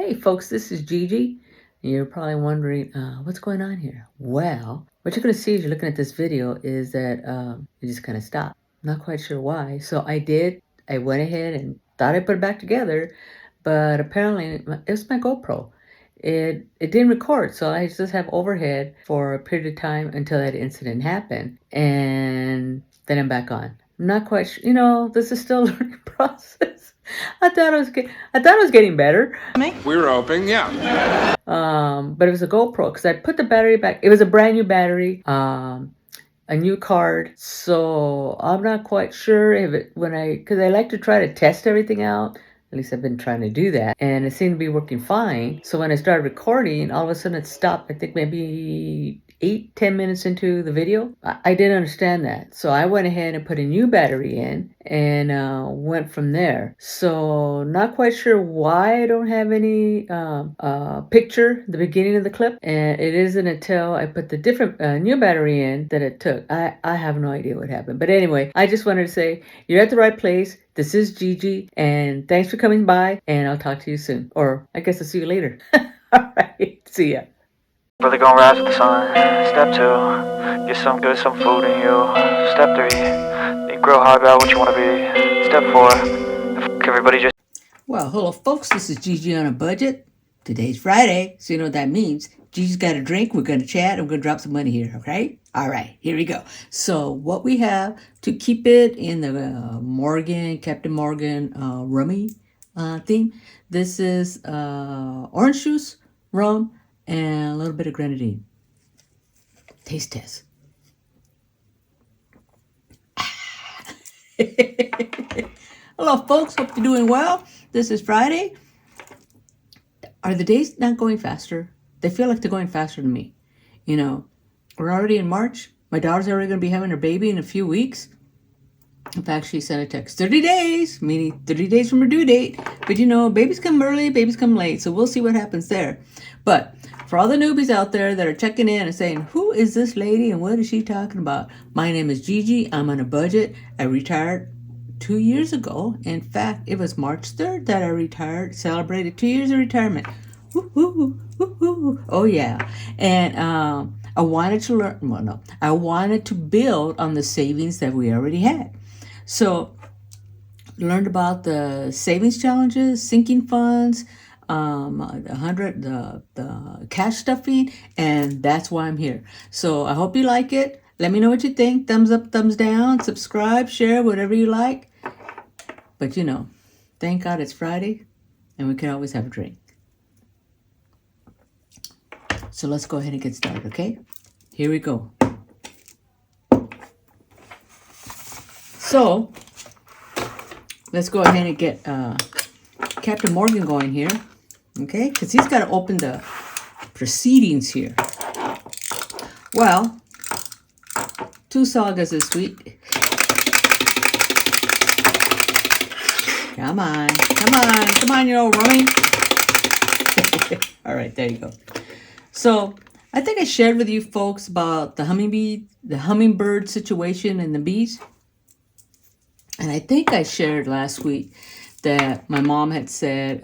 Hey folks, this is Gigi. You're probably wondering, what's going on here? Well, what you're going to see as you're looking at this video is that it just kind of stopped. Not quite sure why. So I went ahead and thought I put it back together, but apparently it was my GoPro. It didn't record, so I just have overhead for a period of time until that incident happened, and then I'm back on. I'm not quite sure. This is still a learning process. I thought it was getting better. We were hoping, yeah. But it was a GoPro because I put the battery back. It was a brand new battery, a new card. So I'm not quite sure because I like to try to test everything out. At least I've been trying to do that, and it seemed to be working fine. So when I started recording, all of a sudden it stopped. I think maybe 8-10 minutes into the video. I didn't understand that, so I went ahead and put a new battery in and went from there. So not quite sure why I don't have any picture at the beginning of the clip, and it isn't until I put the different new battery in that it took. I have no idea what happened, but anyway, I just wanted to say you're at the right place. This is Gigi, and thanks for coming by, and I'll talk to you soon. Or I guess I'll see you later. All right, see ya. Brother gonna rise with the sun. Step 2, get some good, some food in you. Step 3, think real hard about what you want to be. Step 4, everybody just... Well, hello folks, this is Gigi on a budget. Today's Friday, so you know what that means. Gigi's got a drink, we're gonna chat, and we're gonna drop some money here, okay? All right, here we go. So what we have to keep it in the Captain Morgan rummy theme, this is orange juice, rum, and a little bit of grenadine. Taste test. Hello folks, hope you're doing well. This is Friday. Are the days not going faster? They feel like they're going faster than me. We're already in March. My daughter's already going to be having her baby in a few weeks. In fact, she sent a text, 30 days, meaning 30 days from her due date. But babies come early, babies come late. So we'll see what happens there. But for all the newbies out there that are checking in and saying, who is this lady and what is she talking about? My name is Gigi. I'm on a budget. I retired 2 years ago. In fact, it was March 3rd that I retired, celebrated 2 years of retirement. Woo-hoo, woo-hoo. Oh, yeah. And I wanted to build on the savings that we already had. So learned about the savings challenges, sinking funds, the cash stuffing, and that's why I'm here. So I hope you like it. Let me know what you think. Thumbs up, thumbs down, subscribe, share, whatever you like. But thank God it's Friday and we can always have a drink. So let's go ahead and get started, okay? Here we go. So let's go ahead and get Captain Morgan going here, okay? Because he's got to open the proceedings here. Well, 2 sagas this week. Come on, you old rummy. All right, there you go. So I think I shared with you folks about the hummingbird situation and the bees. And I think I shared last week that my mom had said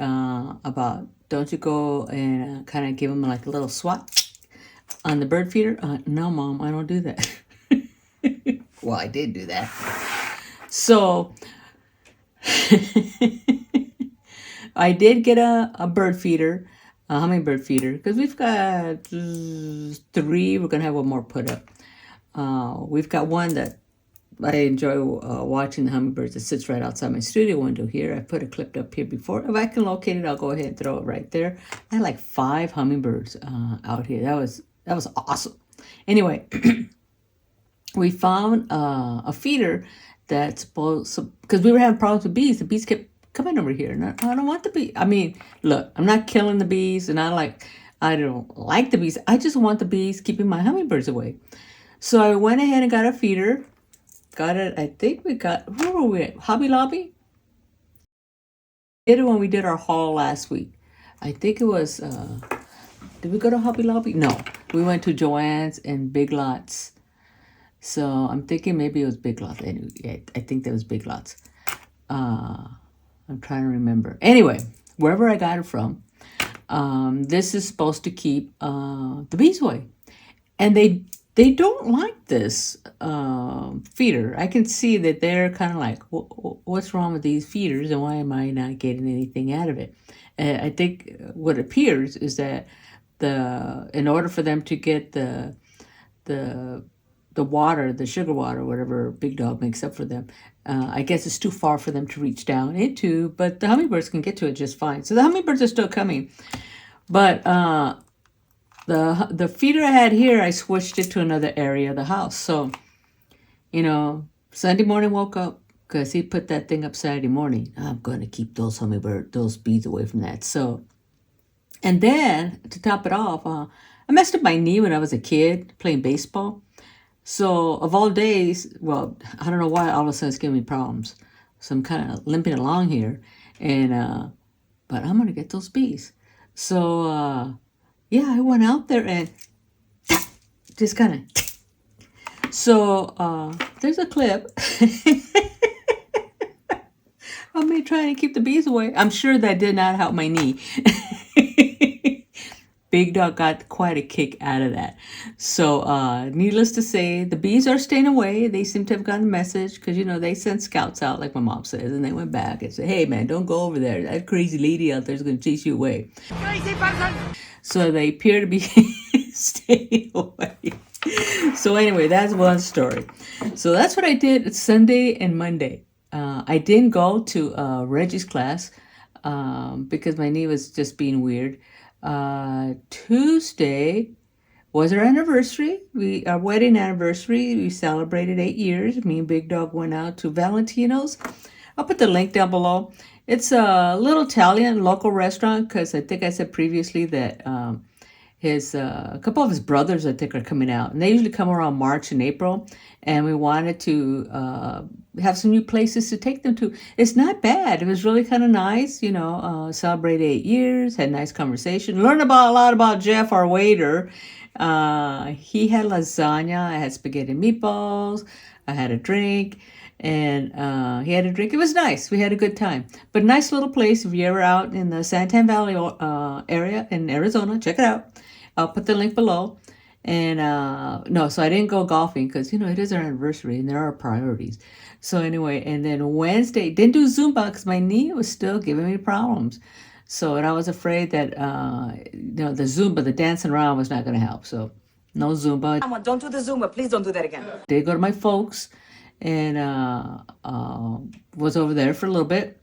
about, don't you go and kind of give them like a little swat on the bird feeder? No, Mom, I don't do that. Well, I did do that. So I did get a bird feeder, a hummingbird feeder, because we've got 3. We're going to have one more put up. We've got one that I enjoy watching the hummingbirds that sits right outside my studio window here. I put a clip up here before. If I can locate it, I'll go ahead and throw it right there. I had like 5 hummingbirds out here. That was awesome. Anyway, we found a feeder that's supposed, because we were having problems with bees. The bees kept coming over here, and I don't want the bee. I mean, look, I'm not killing the bees, and I don't like the bees. I just want the bees keeping my hummingbirds away. So I went ahead and got a feeder. Got it. I think we got, where were we at? Hobby Lobby? Did it when we did our haul last week. I think it was, did we go to Hobby Lobby? No, we went to Joann's and Big Lots. So I'm thinking maybe it was Big Lots. Anyway, I think that was Big Lots. I'm trying to remember. Anyway, wherever I got it from, This is supposed to keep the bees away. And they don't like this feeder. I can see that they're kind of like, what's wrong with these feeders and why am I not getting anything out of it? I think what appears is that in order for them to get the water, the sugar water, whatever Big Dog makes up for them, I guess it's too far for them to reach down into, but the hummingbirds can get to it just fine. So the hummingbirds are still coming. But the feeder I had here, I switched it to another area of the house. So, Sunday morning woke up because he put that thing up Saturday morning. I'm going to keep those bees away from that. So, and then to top it off, I messed up my knee when I was a kid playing baseball. So of all days, well, I don't know why all of a sudden it's giving me problems. So I'm kind of limping along here, and but I'm gonna get those bees. So yeah, I went out there and just kind of. So there's a clip of me trying to keep the bees away. I'm sure that did not help my knee. Big Dog got quite a kick out of that. So, needless to say, the bees are staying away. They seem to have gotten a message because, they send scouts out, like my mom says, and they went back and said, hey, man, don't go over there. That crazy lady out there is going to chase you away. Crazy person! So they appear to be staying away. So anyway, that's one story. So that's what I did Sunday and Monday. I didn't go to Reggie's class because my knee was just being weird. Tuesday was our anniversary. Our wedding anniversary. We celebrated 8 years. Me and Big Dog went out to Valentino's. I'll put the link down below. It's a little Italian local restaurant because I think I said previously that a couple of his brothers, I think, are coming out. And they usually come around March and April. And we wanted to have some new places to take them to. It's not bad. It was really kind of nice, celebrate 8 years, had a nice conversation. Learned a lot about Jeff, our waiter. He had lasagna. I had spaghetti and meatballs. I had a drink. And he had a drink. It was nice. We had a good time. But nice little place. If you're ever out in the Santan Valley area in Arizona, check it out. I'll put the link below. And no, so I didn't go golfing because, it is our anniversary and there are priorities. So anyway, and then Wednesday, didn't do Zumba because my knee was still giving me problems. So, and I was afraid that, the Zumba, the dancing around was not going to help. So no Zumba. Don't do the Zumba. Please don't do that again. Did go to my folks and was over there for a little bit.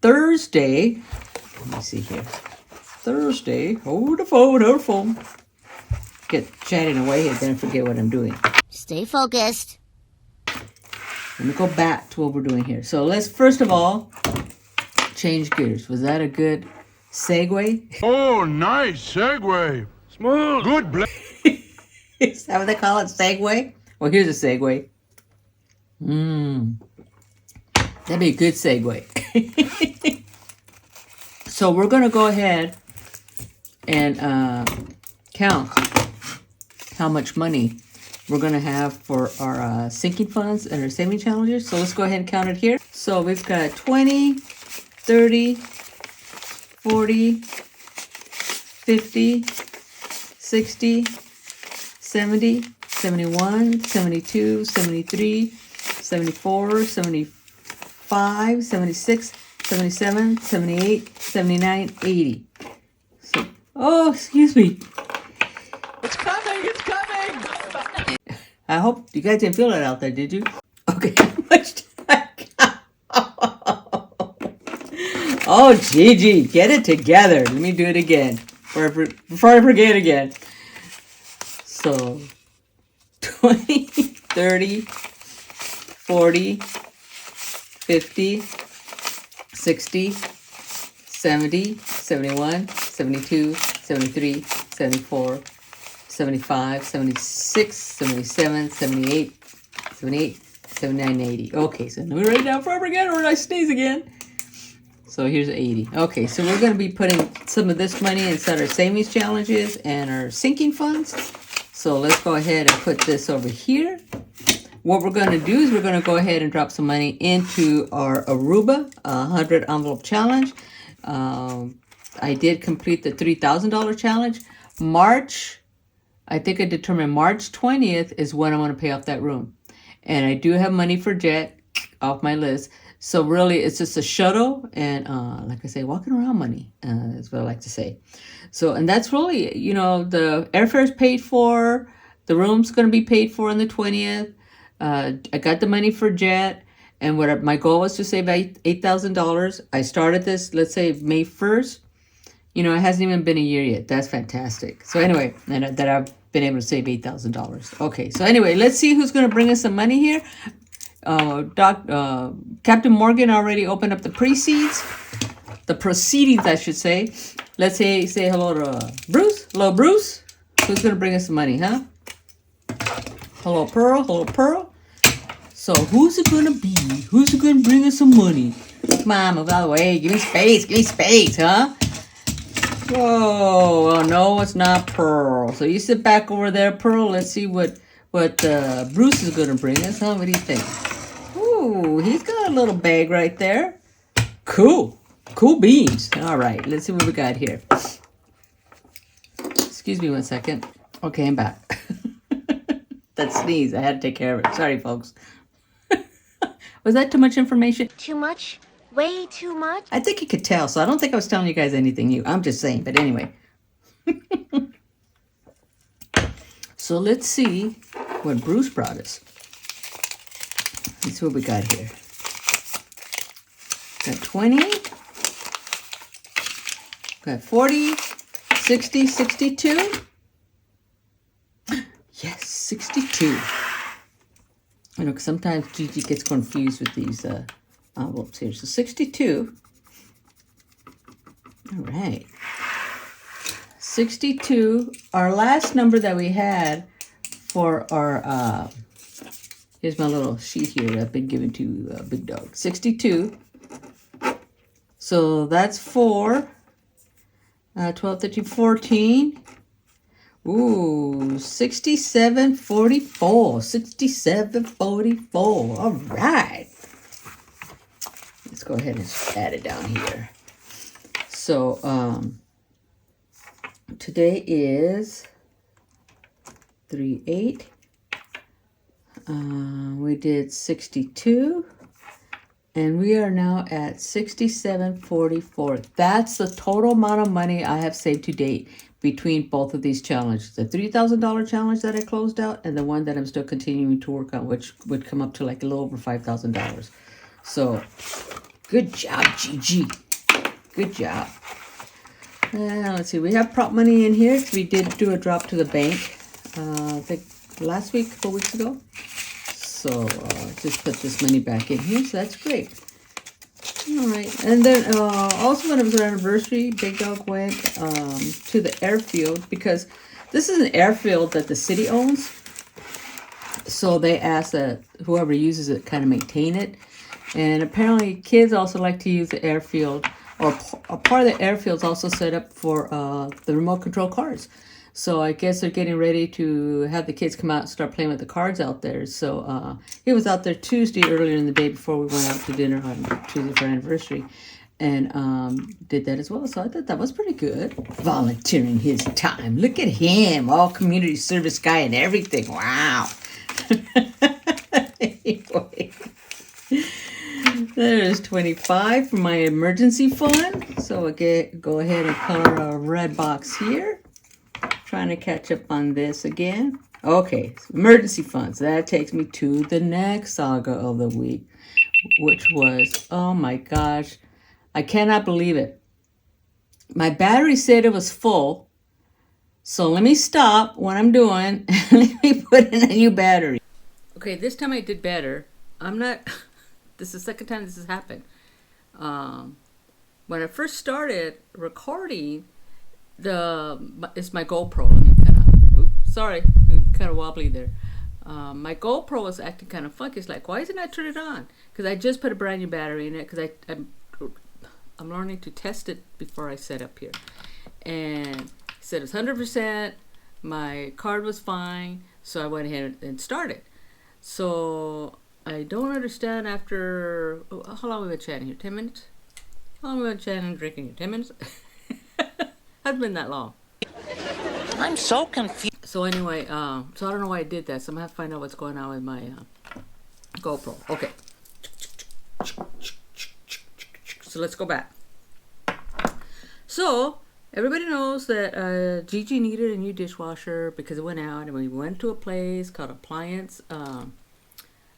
Thursday, let me see here. Thursday, hold the phone. Get chatting away here, then I forget what I'm doing. Stay focused. Let me go back to what we're doing here. So let's first of all change gears. Was that a good segue? Oh, nice segue. Smooth. Good. Is that what they call it? Segue? Well, here's a segue. That'd be a good segue. So we're going to go ahead and count how much money we're going to have for our sinking funds and our saving challenges. So let's go ahead and count it here. So we've got 20, 30, 40, 50, 60, 70, 71, 72, 73, 74, 75, 76, 77, 78, 79, 80. So, excuse me. It's coming. I hope you guys didn't feel it out there, did you? Okay, how much did I count? Oh, Gigi, get it together. Let me do it again before I forget again. So, 20, 30, 40, 50, 60, 70, 71, 72, 73, 74, 75, 76, 77, 78, 79, 80. Okay, so let me write it down forever again or I sneeze again. So here's 80. Okay, so we're going to be putting some of this money inside our savings challenges and our sinking funds. So let's go ahead and put this over here. What we're going to do is we're going to go ahead and drop some money into our Aruba 100 envelope challenge. I did complete the $3,000 challenge. March, I think I determined March 20th is when I want to pay off that room. And I do have money for jet off my list. So really, it's just a shuttle and, like I say, walking around money is what I like to say. So, and that's really, you know, the airfare's paid for. The room's going to be paid for on the 20th. I got the money for jet. And what my goal was to save $8,000. I started this, let's say, May 1st. You know, it hasn't even been a year yet. That's fantastic. So anyway, and that I've been able to save $8,000. Okay, so anyway, let's see who's going to bring us some money here. Captain Morgan already opened up the proceedings, I should say. Let's say hello to Bruce. Hello, Bruce. Who's going to bring us some money, huh? Hello, Pearl. Hello, Pearl. So who's it going to be? Who's it going to bring us some money? Come on, move out of the way. Give me space. Give me space, huh? Whoa, well, no, it's not Pearl. So you sit back over there, Pearl. Let's see what Bruce is going to bring us, huh? What do you think? Ooh, he's got a little bag right there. Cool. Cool beans. All right, let's see what we got here. Excuse me 1 second. Okay, I'm back. That sneeze, I had to take care of it. Sorry, folks. Was that too much information? Too much? Way too much? I think you could tell, so I don't think I was telling you guys anything new. I'm just saying, but anyway. So let's see what Bruce brought us. Let's see what we got here. Got 20. Got 40, 60, 62. Yes, 62. You know, 'cause sometimes Gigi gets confused with these envelopes here. So 62. All right. 62. Our last number that we had for our, here's my little sheet here I've been given to Big Dog. 62. So that's 4. 12, 13, 14. Ooh, 67.44. 67.44. All right. Let's go ahead and add it down here. So, today is 3/8. We did 62. And we are now at 67.44. That's the total amount of money I have saved to date between both of these challenges. The $3,000 challenge that I closed out and the one that I'm still continuing to work on, which would come up to like a little over $5,000. So, good job, Gigi. Good job. Let's see. We have prop money in here. We did do a drop to the bank, I think last week, a couple weeks ago. So just put this money back in here. So that's great. All right. And then also when it was our anniversary, Big Dog went to the airfield because this is an airfield that the city owns. So they asked that whoever uses it kind of maintain it. And apparently kids also like to use the airfield, or a part of the airfield is also set up for the remote control cars. So I guess they're getting ready to have the kids come out and start playing with the cards out there. So he was out there Tuesday earlier in the day before we went out to dinner on Tuesday for our anniversary. And did that as well. So I thought that was pretty good. Volunteering his time. Look at him. All community service guy and everything. Wow. Anyway. There's 25 for my emergency fund. So I go ahead and color a red box here. Trying to catch up on this again. Okay, emergency funds. That takes me to the next saga of the week, which was, oh my gosh, I cannot believe it. My battery said it was full, so let me stop what I'm doing and let me put in a new battery. Okay, this time I did better. This is the second time this has happened. When I first started recording, it's my GoPro. Let me sorry, kind of wobbly there. My GoPro was acting kind of funky. It's like, why isn't I turn it on? Because I just put a brand new battery in it. Because I'm learning to test it before I set up here, and it said it's 100%. My card was fine, so I went ahead and started. So I don't understand after how long have we been chatting here? 10 minutes? How long have we been chatting and drinking here? 10 minutes? has been that long. I'm so confused. So anyway, so I don't know why I did that. So I'm gonna have to find out what's going on with my GoPro. Okay. So let's go back. So everybody knows that Gigi needed a new dishwasher because it went out, and we went to a place called Appliance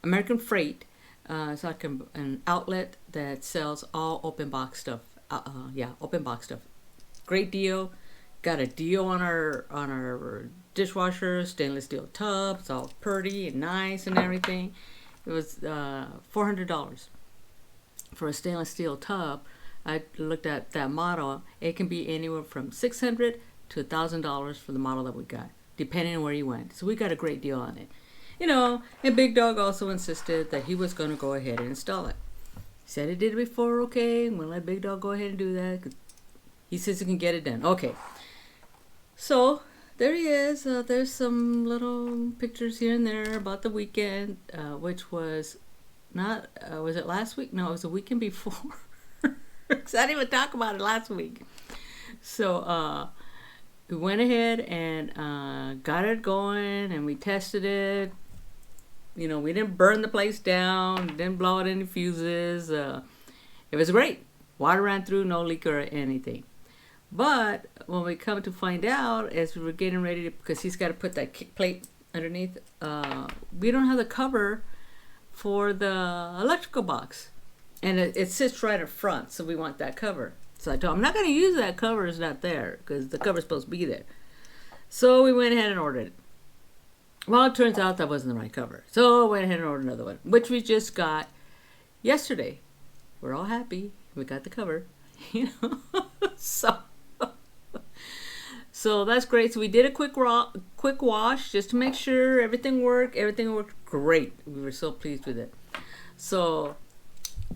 American Freight. It's like an outlet that sells all open box stuff. Open box stuff. Great deal. Got a deal on our dishwasher, stainless steel tub. It's all pretty and nice and everything. It was $400 for a stainless steel tub. I looked at that model. It can be anywhere from $600 to $1,000 for the model that we got, depending on where you went. So we got a great deal on it. You know, and Big Dog also insisted that he was going to go ahead and install it. He said he did it before, okay, I'm going to let Big Dog go ahead and do that. 'Cause he says he can get it done. Okay. So, there he is. There's some little pictures here and there about the weekend, which was not, was it last week? No, it was the weekend before. Because I didn't even talk about it last week. So, we went ahead and got it going, and we tested it. You know, we didn't burn the place down, didn't blow out any fuses. It was great. Water ran through, no leak or anything. But when we come to find out, as we were getting ready to, because he's got to put that kick plate underneath, we don't have the cover for the electrical box. And it sits right up front, so we want that cover. So I told him, I'm not going to use that cover, it's not there, because the cover's supposed to be there. So we went ahead and ordered it. Well, it turns out that wasn't the right cover. So I went ahead and ordered another one, which we just got yesterday. We're all happy. We got the cover, you know. So that's great. So we did a quick wash just to make sure everything worked. Everything worked great. We were so pleased with it. So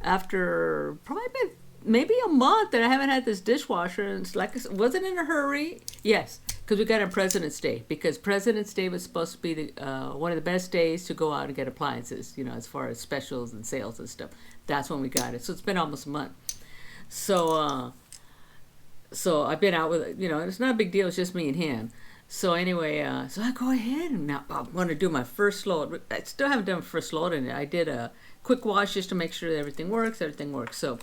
after probably maybe a month that I haven't had this dishwasher, and it's like, wasn't in a hurry. Yes, because we got it on President's Day, because President's Day was supposed to be the one of the best days to go out and get appliances, you know, as far as specials and sales and stuff. That's when we got it. So it's been almost a month. So so I've been out with it, you know, it's not a big deal, it's just me and him. So anyway, so I go ahead and now I'm going to do my first load. I still haven't done my first load in it. I did a quick wash just to make sure that everything works. So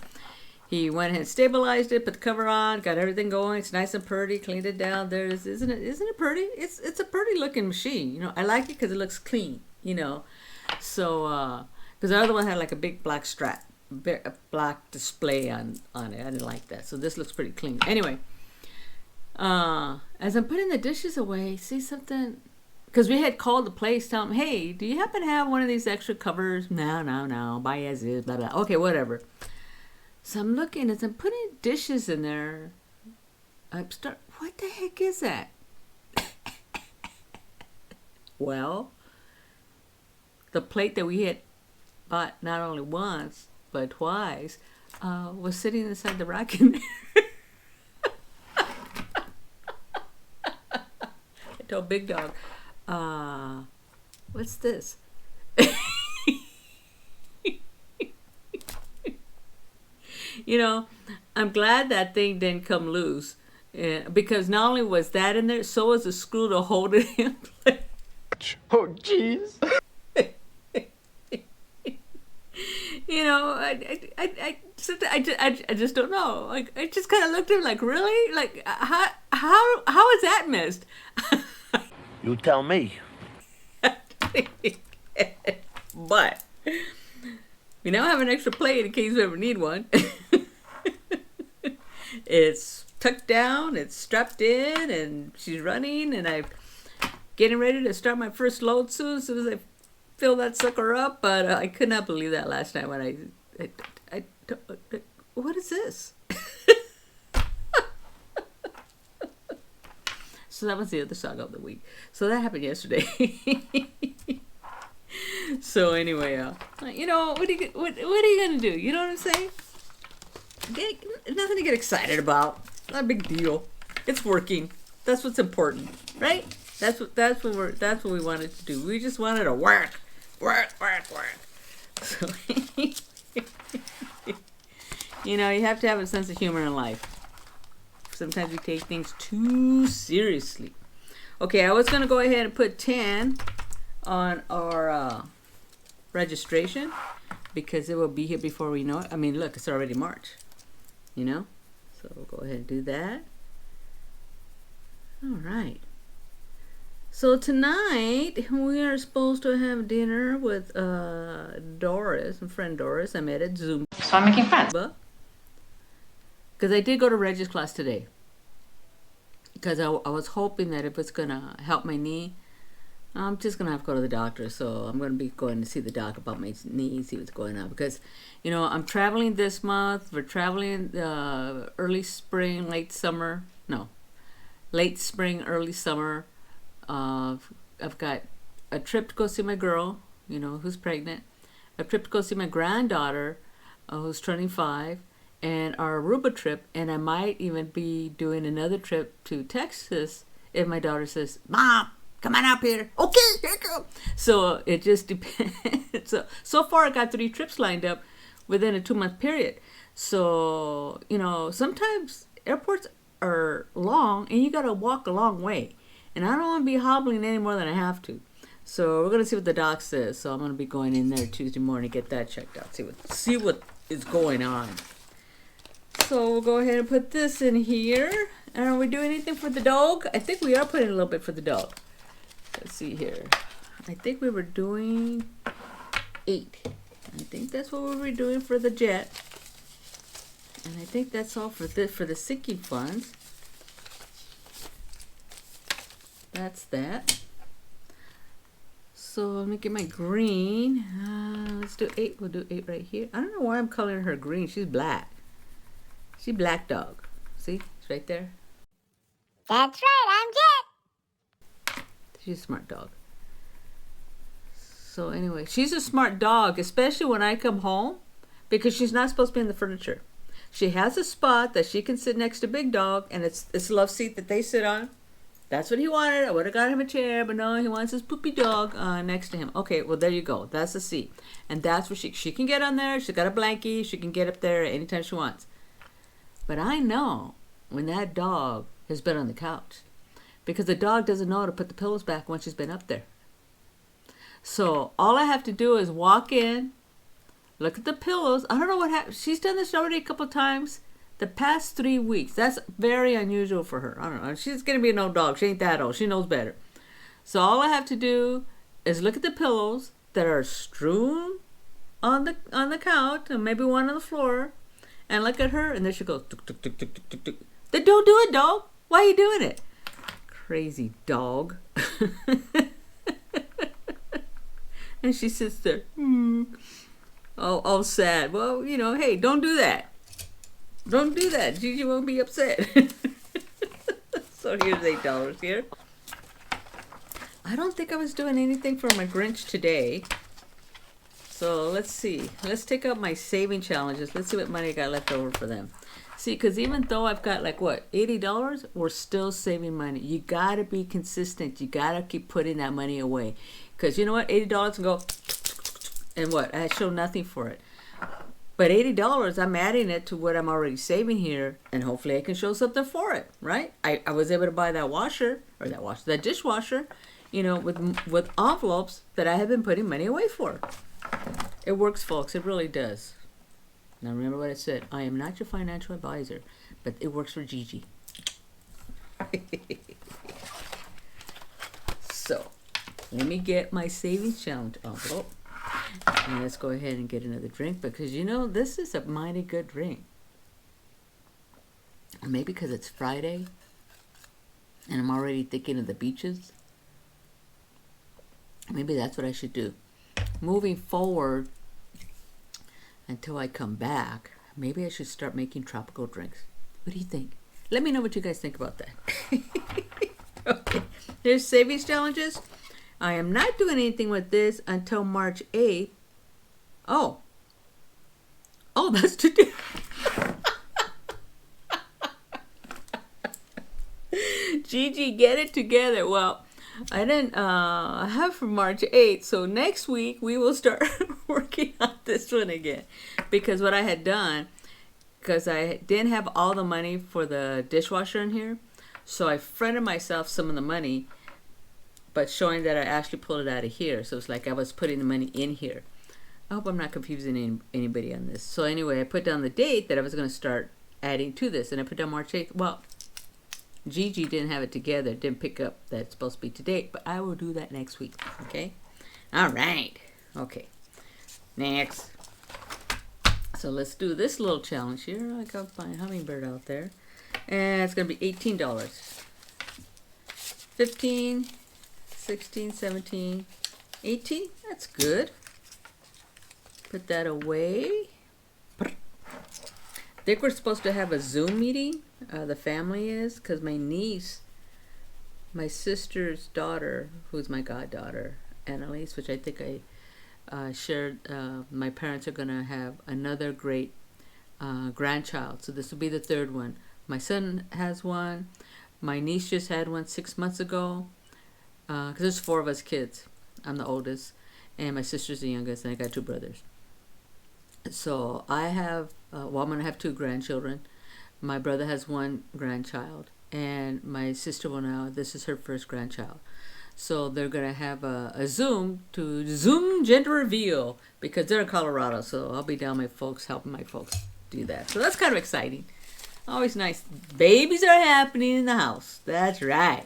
he went ahead and stabilized it, put the cover on, got everything going. It's nice and pretty, cleaned it down. There it is. Isn't it pretty? It's a pretty looking machine. You know, I like it because it looks clean, you know. So, because the other one had like a big black strap, a black display on it. I didn't like that. So this looks pretty clean. Anyway, as I'm putting the dishes away, see something? Because we had called the place, tell them, hey, do you happen to have one of these extra covers? No, buy as is, blah, blah. Okay, whatever. So I'm looking, as I'm putting dishes in there, what the heck is that? Well, the plate that we had bought not only once, but twice, was sitting inside the rack in there. I told Big Dog, what's this? You know, I'm glad that thing didn't come loose, because not only was that in there, so was the screw to hold it in place. Oh, jeez. You know, I just don't know. Like, I just kind of looked at him like, really? Like, how is that missed? You tell me. But we now have an extra plate in case we ever need one. It's tucked down, it's strapped in, and she's running, and I'm getting ready to start my first load soon as I fill that sucker up. But I could not believe that last night when I what is this? So that was the other saga of the week. So that happened yesterday. So anyway, you know, what are you gonna do? You know what I'm saying? Nothing to get excited about. Not a big deal. It's working. That's what's important, right? That's what we wanted to do. We just wanted to work. So, you know, you have to have a sense of humor in life. Sometimes we take things too seriously. Okay, I was going to go ahead and put 10 on our registration because it will be here before we know it. I mean, look, it's already March, you know? So we'll go ahead and do that. All right. So tonight we are supposed to have dinner with Doris, my friend Doris. I met at Zoom. So I'm making friends. Because I did go to Reggie's class today. Because I was hoping that if it's going to help my knee, I'm just going to have to go to the doctor. So I'm going to be going to see the doc about my knee, see what's going on. Because, you know, I'm traveling this month. We're traveling early spring, late summer. No, late spring, early summer. I've got a trip to go see my girl, you know, who's pregnant. A trip to go see my granddaughter, who's turning 5. And our Aruba trip. And I might even be doing another trip to Texas if my daughter says, Mom, come on up here. Okay, here you go. So it just depends. So far I got 3 trips lined up within a 2-month period. So, you know, sometimes airports are long and you got to walk a long way. And I don't want to be hobbling any more than I have to. So we're going to see what the doc says. So I'm going to be going in there Tuesday morning, get that checked out, see what is going on. So we'll go ahead and put this in here. And are we doing anything for the dog? I think we are putting a little bit for the dog. Let's see here. I think we were doing 8. I think that's what we were doing for the jet. And I think that's all for the sinking funds. That's that. So let me get my green. Let's do 8. We'll do 8 right here. I don't know why I'm coloring her green. She's black. She's black dog. See? It's right there. That's right, I'm Jet. She's a smart dog. So anyway, she's a smart dog, especially when I come home, because she's not supposed to be in the furniture. She has a spot that she can sit next to Big Dog, and it's this love seat that they sit on. That's what he wanted. I would have got him a chair, but no, he wants his poopy dog next to him. Okay, well, there you go. That's the seat. And that's where she can get on there. She's got a blankie. She can get up there anytime she wants. But I know when that dog has been on the couch, because the dog doesn't know how to put the pillows back once she's been up there. So all I have to do is walk in, look at the pillows. I don't know what happened. She's done this already a couple of times. The past 3 weeks. That's very unusual for her. I don't know. She's going to be an old dog. She ain't that old. She knows better. So all I have to do is look at the pillows that are strewn on the couch, and maybe one on the floor, and look at her, and there she goes. Tuk, tuk, tuk, tuk, tuk, tuk, tuk. Then don't do it, dog. Why are you doing it? Crazy dog. And she sits there, all sad. Well, you know, hey, don't do that. Don't do that. Gigi won't be upset. So here's $8 here. I don't think I was doing anything for my Grinch today. So let's see. Let's take out my saving challenges. Let's see what money I got left over for them. See, because even though I've got like, what, $80, we're still saving money. You got to be consistent. You got to keep putting that money away. Because you know what? $80 can go, and what? I show nothing for it. But $80, I'm adding it to what I'm already saving here, and hopefully I can show something for it, right? I was able to buy that dishwasher, you know, with envelopes that I have been putting money away for. It works, folks. It really does. Now remember what I said. I am not your financial advisor, but it works for Gigi. So, let me get my savings challenge envelope. And let's go ahead and get another drink, because you know this is a mighty good drink. Maybe because it's Friday and I'm already thinking of the beaches. Maybe that's what I should do. Moving forward until I come back, maybe I should start making tropical drinks. What do you think? Let me know what you guys think about that. Okay, here's savings challenges. I am not doing anything with this until March 8th. Oh, that's today. Gigi, get it together. Well, I didn't have for March 8th, so next week we will start working on this one again. Because what I had done, because I didn't have all the money for the dishwasher in here. So I fronted myself some of the money, but showing that I actually pulled it out of here. So it's like I was putting the money in here. I hope I'm not confusing anybody on this. So anyway, I put down the date that I was going to start adding to this. And I put down March 8th. Well, Gigi didn't have it together. Didn't pick up that it's supposed to be today. But I will do that next week. Okay? All right. Okay. Next. So let's do this little challenge here. I got my hummingbird out there. And it's going to be $18. 15, 16, 17, 18. That's good. Put that away. I think we're supposed to have a Zoom meeting. The family is, because my niece, my sister's daughter, who's my goddaughter, Annalise, which I think I shared, my parents are going to have another great grandchild. So this will be the third one. My son has one. My niece just had one 6 months ago. Because there's 4 of us kids. I'm the oldest. And my sister's the youngest. And I got 2 brothers. So I have, well, I'm going to have 2 grandchildren. My brother has 1 grandchild. And my sister will now, this is her first grandchild. So they're going to have a Zoom to Zoom gender reveal. Because they're in Colorado. So I'll be down my folks, helping my folks do that. So that's kind of exciting. Always nice. Babies are happening in the house. That's right.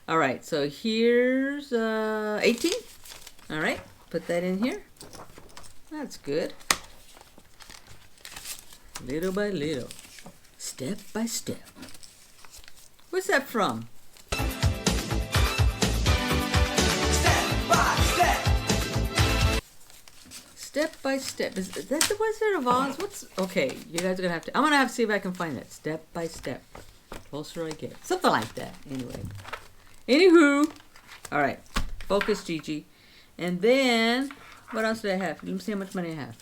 All right. So here's 18. All right. Put that in here. That's good. Little by little. Step by step. What's that from? Step by step. Is that the Wizard of Oz? What's okay? You guys are gonna have to. I'm gonna have to see if I can find that. Step by step. Closer I get. Something like that. Anyway. Anywho. All right. Focus, Gigi. And then what else do I have? Let me see how much money I have.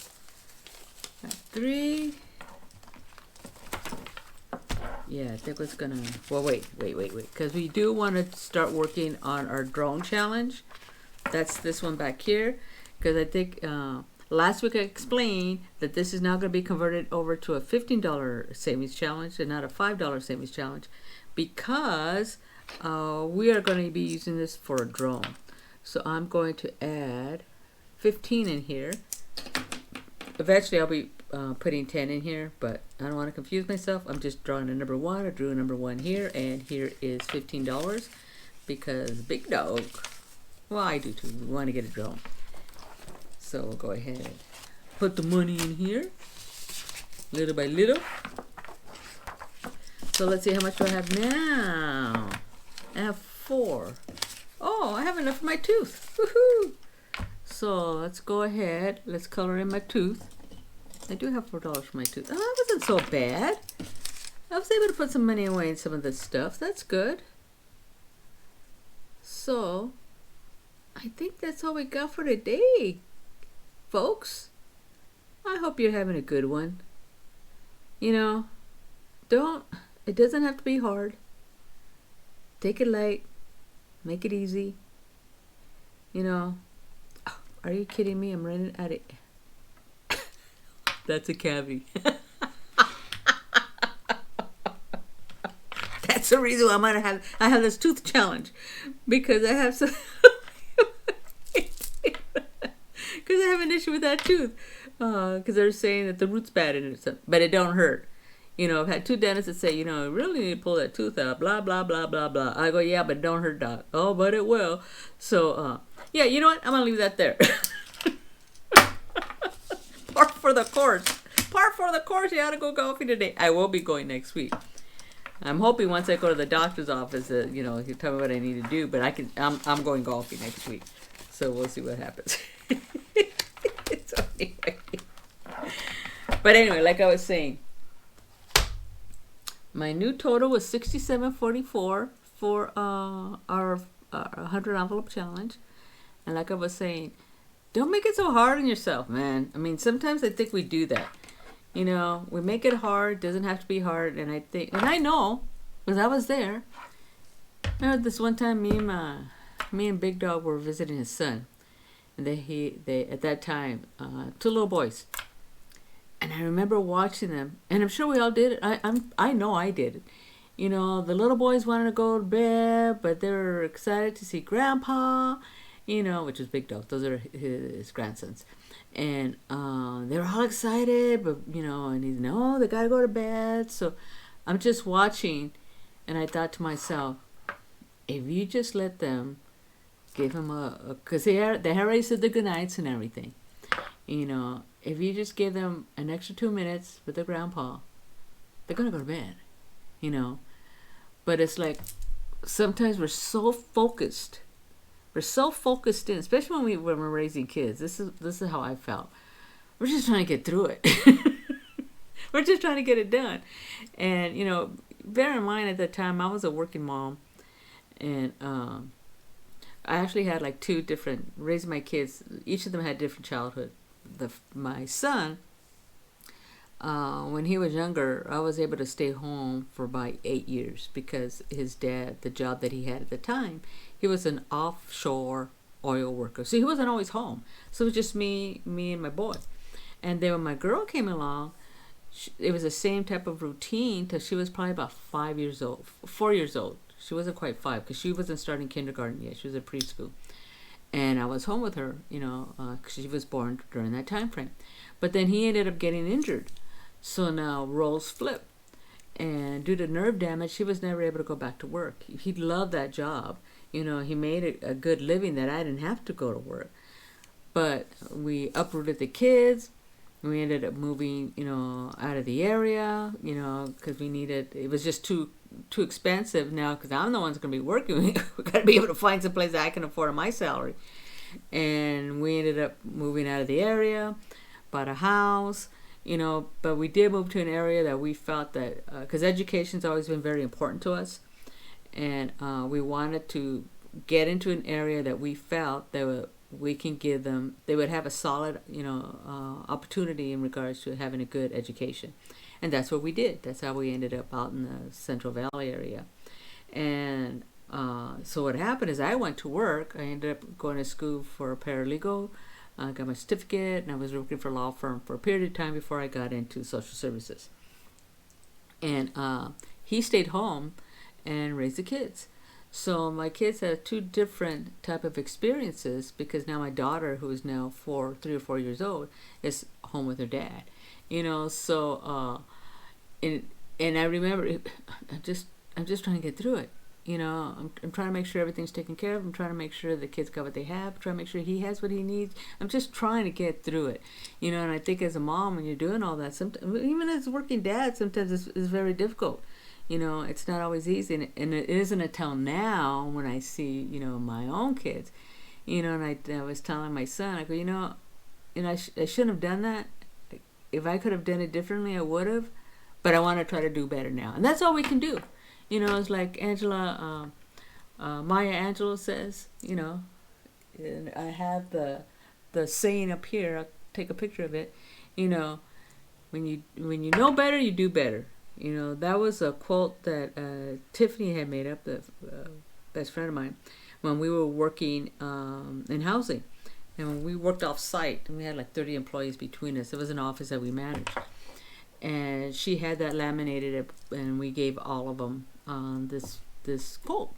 3. Yeah, I think it's gonna. Well, wait. Because we do want to start working on our drone challenge. That's this one back here. Because I think. Last week I explained that this is now going to be converted over to a $15 savings challenge and not a $5 savings challenge because we are going to be using this for a drone. So I'm going to add 15 in here. Eventually I'll be putting 10 in here, but I don't want to confuse myself. I'm just drawing a number 1. I drew a number 1 here, and here is $15 because Big Dog, well, I do too. We want to get a drone. So we'll go ahead, put the money in here, little by little. So let's see, how much do I have now? I have 4. Oh, I have enough for my tooth. Woohoo! So let's go ahead, let's color in my tooth. I do have $4 for my tooth. Oh, that wasn't so bad. I was able to put some money away in some of this stuff. That's good. So I think that's all we got for today. Folks, I hope you're having a good one. You know, it doesn't have to be hard. Take it light. Make it easy. You know, oh, are you kidding me? I'm running at it. That's a cabbie. That's the reason why I have this tooth challenge. Because I have some... Because I have an issue with that tooth. Because they're saying that the root's bad in it. But it don't hurt. You know, I've had 2 dentists that say, you know, you really need to pull that tooth out. Blah, blah, blah, blah, blah. I go, yeah, but it don't hurt, doc. Oh, but it will. So, yeah, you know what? I'm going to leave that there. Par for the course. Par for the course. You ought to go golfing today. I will be going next week. I'm hoping once I go to the doctor's office that, you know, he'll tell me what I need to do. But I'm going golfing next week. So we'll see what happens. So anyway. But anyway, like I was saying, my new total was $67.44 for our 100 envelope challenge. And like I was saying, don't make it so hard on yourself, man. I mean, sometimes I think we do that. You know, we make it hard. Doesn't have to be hard. And I know, because I was there. I heard this one time, me and Big Dog were visiting his son. And they at that time, 2 little boys. And I remember watching them, and I'm sure we all did it. I know I did it. You know, the little boys wanted to go to bed, but they were excited to see Grandpa, you know, which is Big Dog. Those are his grandsons. And they were all excited, but, you know, and he's, no, they got to go to bed. So I'm just watching, and I thought to myself, if you just let them, give them because they already said their goodnights and everything. You know, if you just give them an extra 2 minutes with their grandpa, they're going to go to bed, you know. But it's like, sometimes we're so focused. We're so focused in, especially when we're raising kids. This is how I felt. We're just trying to get through it. We're just trying to get it done. And, you know, bear in mind at the time, I was a working mom. And I actually had like two different, raising my kids, each of them had different childhood. My son, when he was younger, I was able to stay home for about 8 years because his dad, the job that he had at the time, he was an offshore oil worker. So he wasn't always home. So it was just me and my boy. And then when my girl came along, it was the same type of routine till she was probably about 4 years old. She wasn't quite 5 because she wasn't starting kindergarten yet. She was in preschool. And I was home with her, you know, because she was born during that time frame. But then he ended up getting injured. So now roles flip. And due to nerve damage, he was never able to go back to work. He loved that job. You know, he made a good living that I didn't have to go to work. But we uprooted the kids. We ended up moving, you know, out of the area, you know, because it was just too expensive now because I'm the one's going to be working. We got to be able to find some place that I can afford on my salary. And we ended up moving out of the area, bought a house, you know, but we did move to an area that we felt that, because education's always been very important to us. And we wanted to get into an area that we felt that we can give them, they would have a solid, you know, opportunity in regards to having a good education. And that's what we did. That's how we ended up out in the Central Valley area. And so what happened is I went to work. I ended up going to school for a paralegal. I got my certificate, and I was working for a law firm for a period of time before I got into social services. And he stayed home and raised the kids. So my kids had two different type of experiences because now my daughter, who is now 3 or 4 years old, is home with her dad. You know, so and I remember I'm just trying to get through it. You know, I'm trying to make sure everything's taken care of. I'm trying to make sure the kids got what they have. I'm trying to make sure he has what he needs. I'm just trying to get through it. You know, and I think as a mom, when you're doing all that, sometimes, even as a working dad, sometimes it's very difficult. You know, it's not always easy, and it isn't until now when I see, you know, my own kids, you know, and I was telling my son, I go, you know, I shouldn't have done that. If I could have done it differently, I would have, but I want to try to do better now, and that's all we can do. You know, it's like Maya Angelou says, you know, and I have the saying up here. I'll take a picture of it. You know, when you know better, you do better. You know, that was a quote that Tiffany had made up, the best friend of mine, when we were working in housing. And when we worked off site, and we had like 30 employees between us. It was an office that we managed. And she had that laminated, and we gave all of them this quote.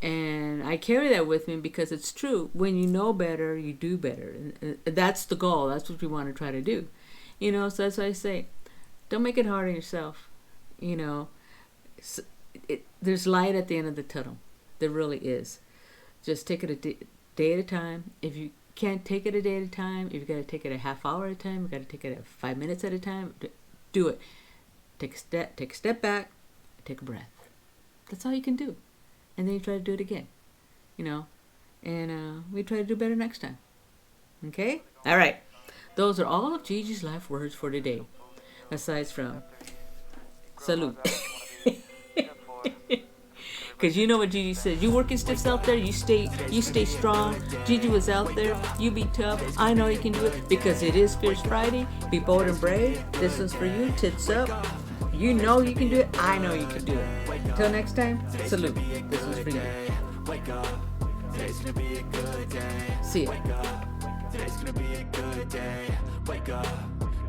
And I carry that with me because it's true. When you know better, you do better. And that's the goal. That's what we want to try to do. You know, so that's why I say, don't make it hard on yourself. You know, there's light at the end of the tunnel. There really is. Just take it a day at a time. If you can't take it a day at a time, if you've got to take it a half hour at a time, you've got to take it 5 minutes at a time, do it. Take a step back, take a breath. That's all you can do. And then you try to do it again. You know, and we try to do better next time. Okay? All right. Those are all of Gigi's life words for today. Aside from salute. Because you know what Gigi said. You working stiffs out there, you stay strong. Gigi was out there, you be tough. I know you can do it because it is Fierce Friday. Be bold and brave. This one's for you. Tits up. You know you can do it. I know you can do it. Until next time, salute. This one's for you. See ya.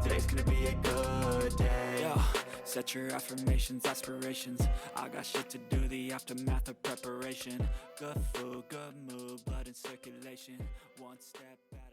Today's gonna be a good day. Yo, set your affirmations, aspirations. I got shit to do, the aftermath of preparation. Good food, good mood, blood in circulation. One step at a